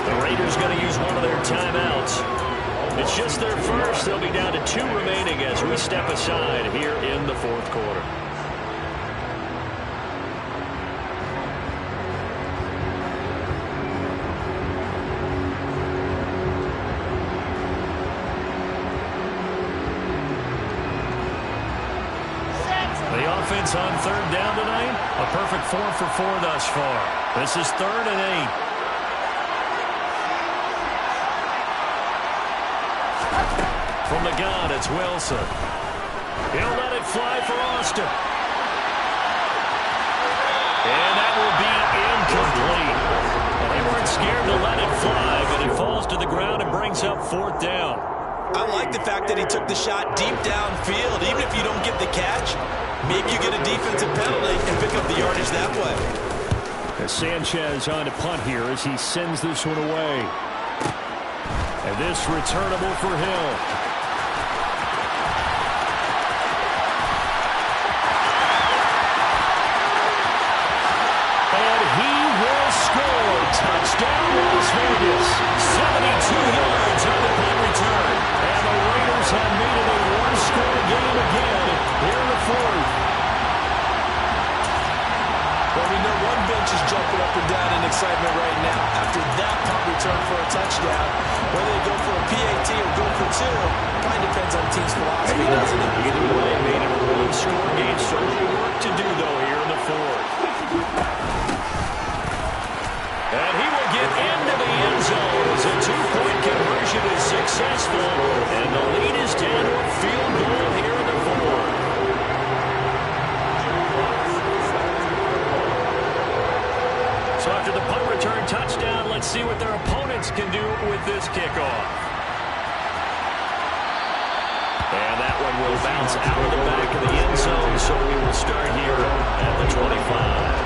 The Raiders going to use one of their timeouts. It's just their first. They'll be down to 2 remaining as we step aside here in the fourth quarter. The offense on third down tonight, a perfect 4 for 4 thus far. This is 3rd and 8. From the gun, it's Wilson. He'll let it fly for Austin. And that will be incomplete. Well, they weren't scared to let it fly, but it falls to the ground and brings up 4th down. I like the fact that he took the shot deep downfield. Even if you don't get the catch, maybe you get a defensive penalty and pick up the yardage that way. Sanchez on to punt here as he sends this one away. And this returnable for Hill. And he will score. Touchdown, Las Vegas. 72 yards on the punt return. And the Raiders have made it a one-score game again here in the fourth. Well, we know one bench is jumping up and down in excitement right now after that punt return for a touchdown. Whether they go for a PAT or go for 2, kind of depends on the team's philosophy, doesn't it? Either way, made it a one-score game. Certainly work to do, though, here in the fourth. And he will get into the end zone as a 2-point conversion is successful. And the lead is down to a field goal here in the fourth. So after the punt return touchdown, let's see what their opponents can do with this kickoff. And that one will bounce out of the back of the end zone, so we will start here at the 25.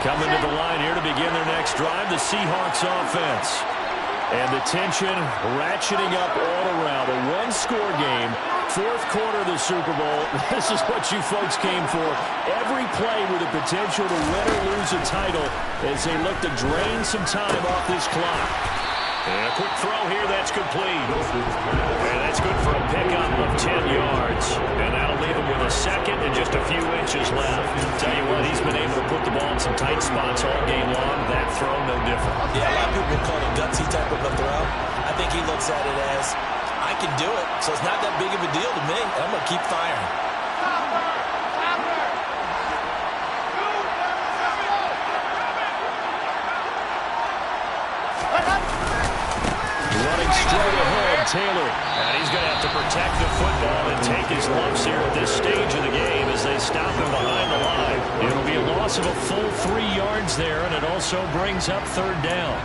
Coming to the line here to begin their next drive, the Seahawks offense. And the tension ratcheting up all around. A one-score game, fourth quarter of the Super Bowl. This is what you folks came for. Every play with the potential to win or lose a title as they look to drain some time off this clock. And a quick throw here that's complete. And that's good for a pickup of 10 yards. And that'll leave him with a second and just a few inches left. Tell you what, he's been able to put the ball in some tight spots all game long. That throw, no different. Yeah, a lot of people call it a gutsy type of a throw. I think he looks at it as, I can do it, so it's not that big of a deal to me, and I'm going to keep firing. Running straight ahead, Taylor. And he's going to have to protect the football and take his lumps here at this stage of the game as they stop him behind the line. It'll be a loss of a full 3 yards there, and it also brings up third down.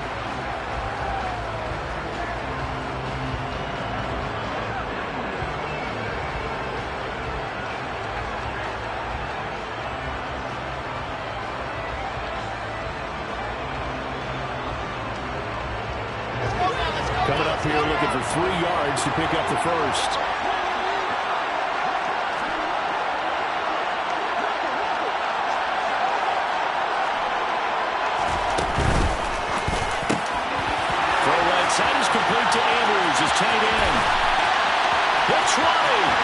Coming up here looking for 3 yards to pick up the first. Throw right side is complete to Andrews, his tight end. That's right.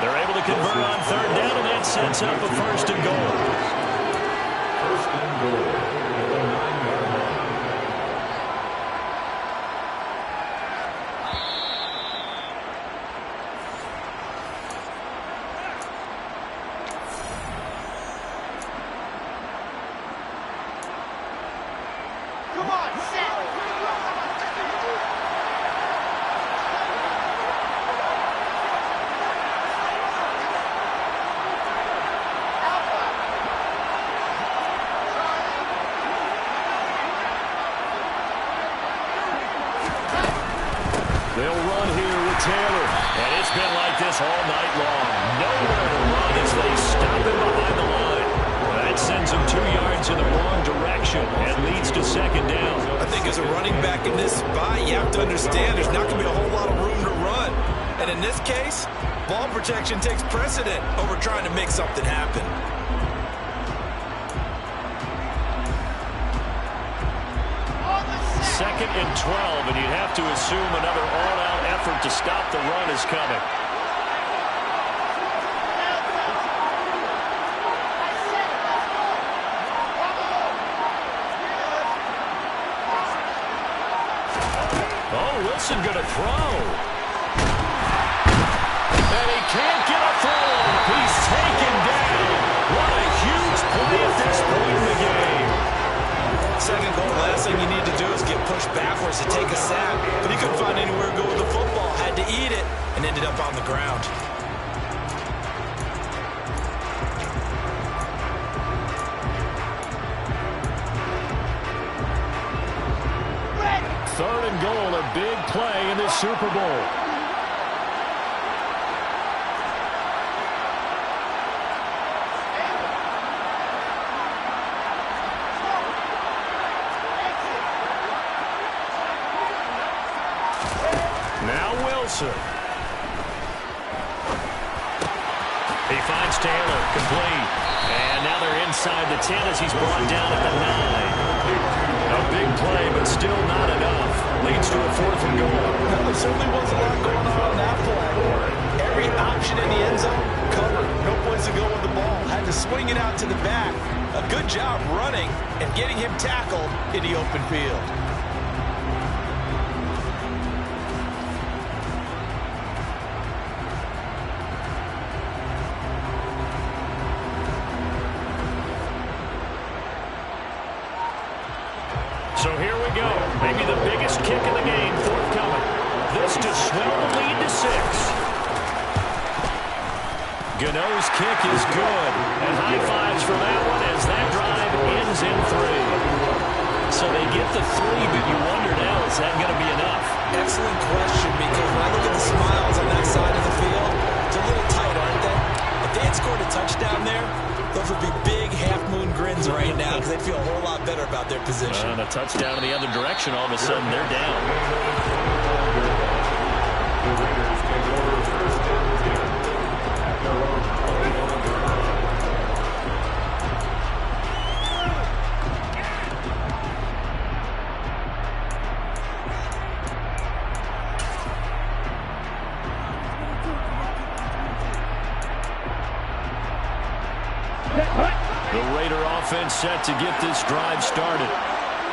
They're able to convert on third down, and that sets up a first and goal. First and goal. They'll run here with Taylor. And it's been like this all night long. Nowhere to run as they stop him behind the line. That sends him 2 yards in the wrong direction and leads to second down. I think as a running back in this spot, you have to understand there's not going to be a whole lot of room to run. And in this case, ball protection takes precedent over trying to make something happen. Second and 12, and you'd have to assume another all-out effort to stop the run is coming. Oh, Wilson going to throw. And he can't get a throw off. He's taken down. What a huge play at this point in the game. Second goal, last thing you need to do is get pushed backwards to take a sack. But he couldn't find anywhere to go with the football. Had to eat it and ended up on the ground. Third and goal, a big play in the Super Bowl. Now Wilson. He finds Taylor, complete. And now they're inside the 10 as he's brought down at the 9. A big play, but still not enough. Leads to a fourth and goal. There certainly was a lot going on that play. Every option in the end zone covered. No place to go with the ball. Had to swing it out to the back. A good job running and getting him tackled in the open field. So here we go. Maybe the biggest kick of the game forthcoming. This to swell the lead to 6. Gano's kick is good. And high fives for that one as that drive ends in 3. So they get the 3, but you wonder now, is that going to be enough? Excellent question, because when I look at the smiles on that side of the field, it's a little tight, aren't they? If they had scored a touchdown there, those would be big half-moon grins right now because they'd feel a whole lot better about their position. And a touchdown in the other direction, all of a sudden they're down. The Raiders take over first and 10 at their own 21-yard line. offense set to get this drive started.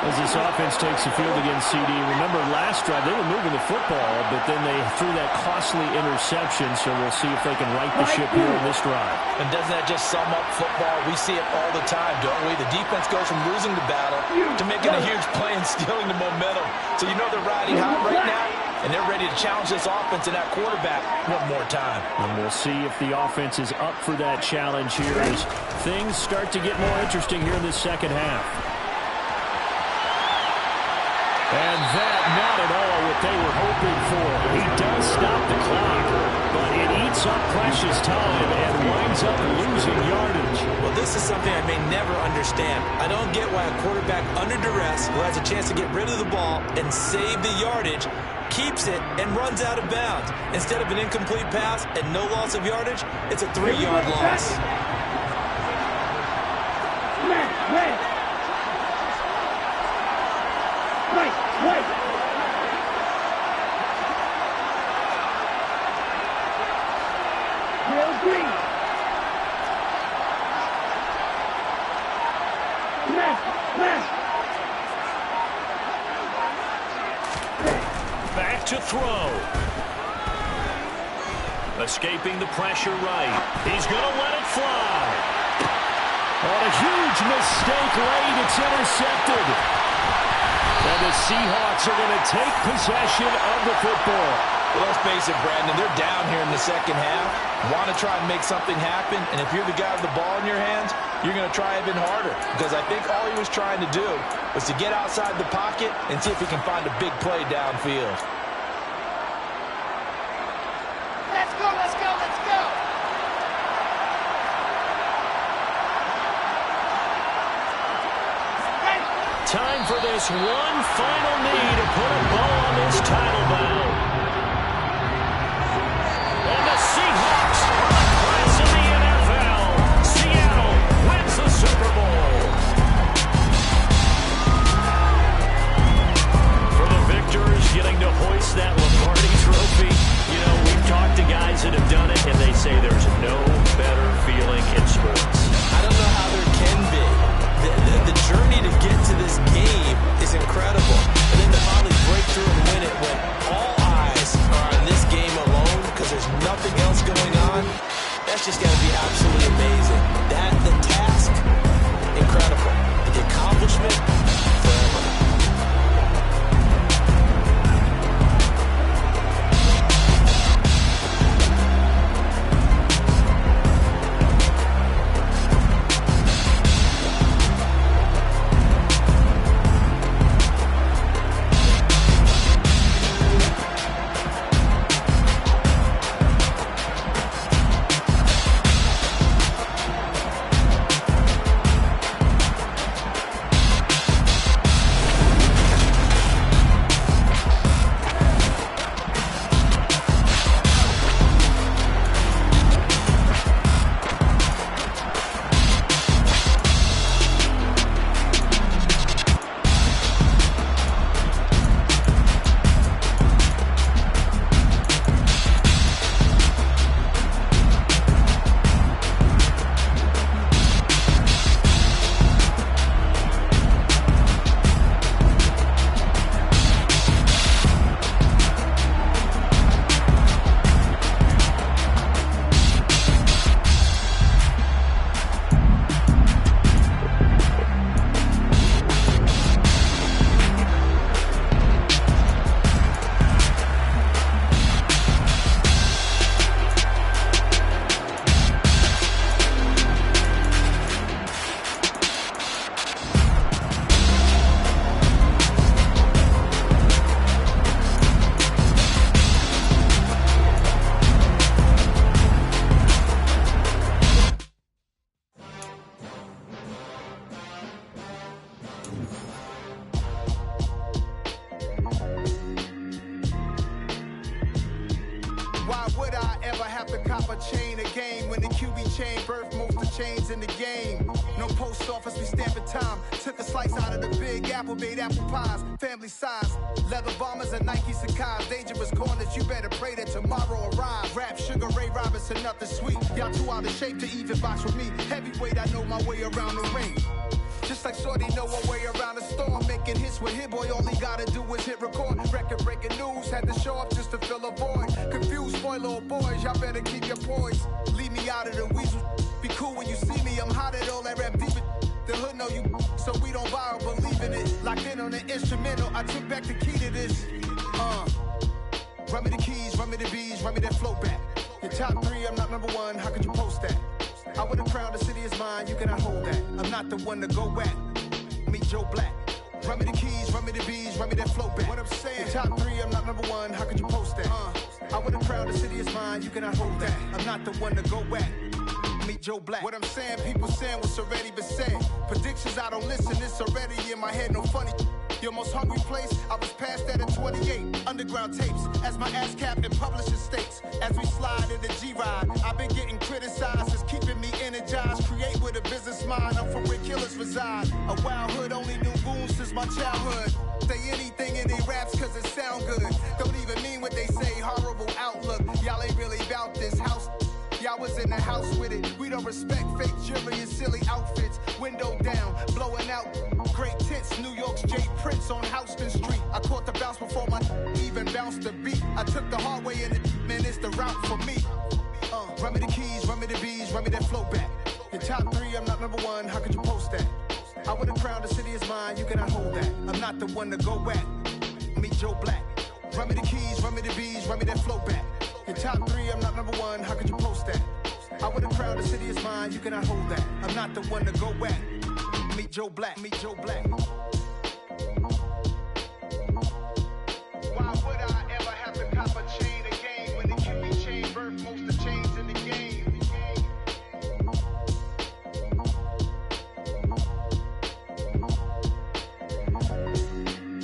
As this offense takes the field against CD, remember last drive they were moving the football, but then they threw that costly interception, so we'll see if they can right the ship here in this drive. And doesn't that just sum up football? We see it all the time, don't we? The defense goes from losing the battle to making a huge play and stealing the momentum. So you know they're riding hot right now, and they're ready to challenge this offense and that quarterback one more time. And we'll see if the offense is up for that challenge here as things start to get more interesting here in the second half. And that, not at all what they were hoping for. He does stop the clock, but it eats up precious time and winds up losing yardage. Well, this is something I may never understand. I don't get why a quarterback under duress who has a chance to get rid of the ball and save the yardage keeps it and runs out of bounds. Instead of an incomplete pass and no loss of yardage, it's a 3-yard loss. Back to throw. Escaping the pressure right. He's going to let it fly. On a huge mistake late, it's intercepted. And the Seahawks are going to take possession of the football. Well, let's face it, Brandon, they're down here in the second half. Want to try and make something happen, and if you're the guy with the ball in your hands, you're going to try even harder. Because I think all he was trying to do was to get outside the pocket and see if he can find a big play downfield. Let's go, let's go, let's go! Time for this one final knee to put a bow on this title bout. And the Seahawks are the class of the NFL. Seattle wins the Super Bowl. For the victors getting to hoist that Lombardi trophy, you know, we've talked to guys that have done it, and they say there's no better feeling in sports. I don't know how there can be. The journey to get to this game is incredible. And then to finally break through and win it when all eyes are on this game alone because there's nothing else going on, that's just got to be absolutely amazing. The task, incredible. The accomplishment, forever. Why would I ever have to cop a chain a game when the QB chain birth most of chains in the game. No post office, we stamping time. Took a slice out of the big apple, made apple pies. Family size, leather bombers and Nike Sacai's. Dangerous corners, you better pray that tomorrow arrives. Rap, Sugar Ray Robinson, nothing sweet. Y'all too out of shape to even box with me. Heavyweight, I know my way around the ring. Just like Shorty know her way around the storm. Making hits with Hit Boy, all he gotta do is hit record. Record breaking news, had to show up just to fill a void. Confused boy, little boys, y'all better keep your poise. Leave me out of the weasel. Be cool when you see me, I'm hot at all that rap deep. The hood know you, so we don't borrow, believe in it. Locked in on the instrumental, I took back the key to this. Run me the keys, run me the bees, run me that flow back. Your top 3, I'm not number 1, how could you post that? I would have crowned the city is mine, you cannot hold that. I'm not the one to go at. Meet Joe Black. Run me the keys, run me the bees, run me that flow back. What I'm saying, your top 3, I'm not number 1, how could you post that? I would have crowned the city is mine, you cannot hold that. I'm not the one to go at. Meet Joe Black. What I'm saying, people saying what's already been said. Predictions, I don't listen, it's already in my head, no funny. Your most hungry place, I was past that at 28. Underground tapes, as my ass cap in publishing states. As we slide in the G-Ride, I've been getting criticized, it's keeping me energized. Create with a business mind, I'm from where killers reside. A wild hood, only knew goons since my childhood. Say anything in they raps cause it sound good. Don't even mean what they say, horrible outlook. Y'all ain't really about this house. Y'all was in the house with it. We don't respect fake jewelry and silly outfits. Window down, blowing out great tits. New York's J. Prince on Houston Street. I caught the bounce before my even bounced the beat. I took the hard way in it, man, it's the route for me. Run me the keys, run me the bees, run me that flow back. Your top 3, I'm not number 1, how could you post that? I would have crowned the city is mine, you cannot hold that. I'm not the one to go at. Meet Joe Black. Run me the keys, run me the bees, run me that flow back. Your top 3, I'm not number 1, how could you post that? I would have crowned the city is mine, you cannot hold that. I'm not the one to go at. Meet Joe Black, meet Joe Black. Why would I ever have to cop a chain again when the QB chain birthed most of the chains in the game?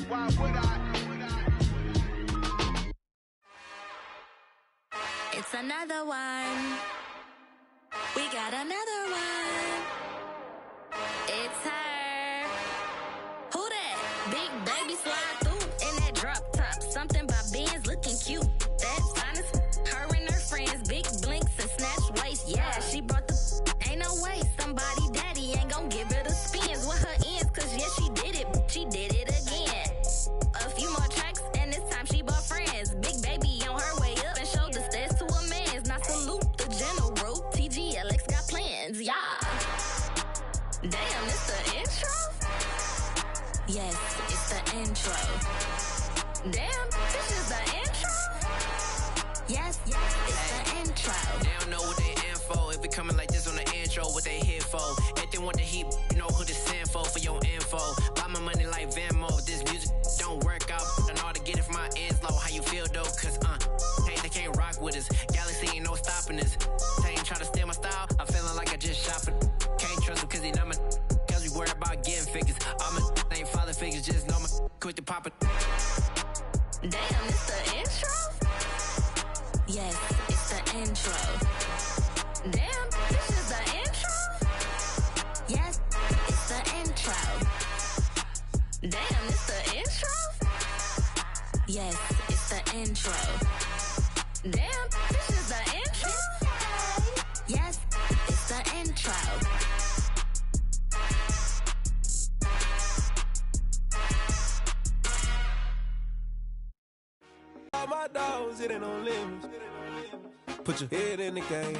Why would I? It's another one. We got another one. It's her. Who that? Big baby slide through in that drop top. Something by Benz looking cute. That's honest. Her and her friends, big blinks and snatch waist. Yeah, she brought the. Ain't no way somebody daddy ain't gon' give her the spins with her ends. Cause yeah, she did it. She did it again. A few more tracks and this time she bought friends. Big baby on her way up and showed the stairs to a man's. Now salute the general. TGLX got plans, yeah. Damn, it's the intro? Yes, it's the intro. Damn, this is the intro? Yes, it's the intro. They don't know what they in for. If it coming like this on the intro, what they here for? If they want the heat, you know who to send for your info. Buy my money like Venmo. If this music don't work out, I know how to get it from my ends low. How you feel though? Cause hey, they can't rock with us. Galaxy ain't no stopping us. They ain't try to steal my style. I'm feeling like I just shop it. Can't trust them cause they not my. Cause we worried about getting figures. All my ain't father figures, just know my quick to pop it. Damn, it's the intro? Yes, it's the intro. Damn, this is the intro? Yes, it's the intro. Damn, it's the intro? Yes, it's the intro. Damn, this is the intro? Yes, it's the intro. All my dogs, it ain't no limits. Put your head in the game.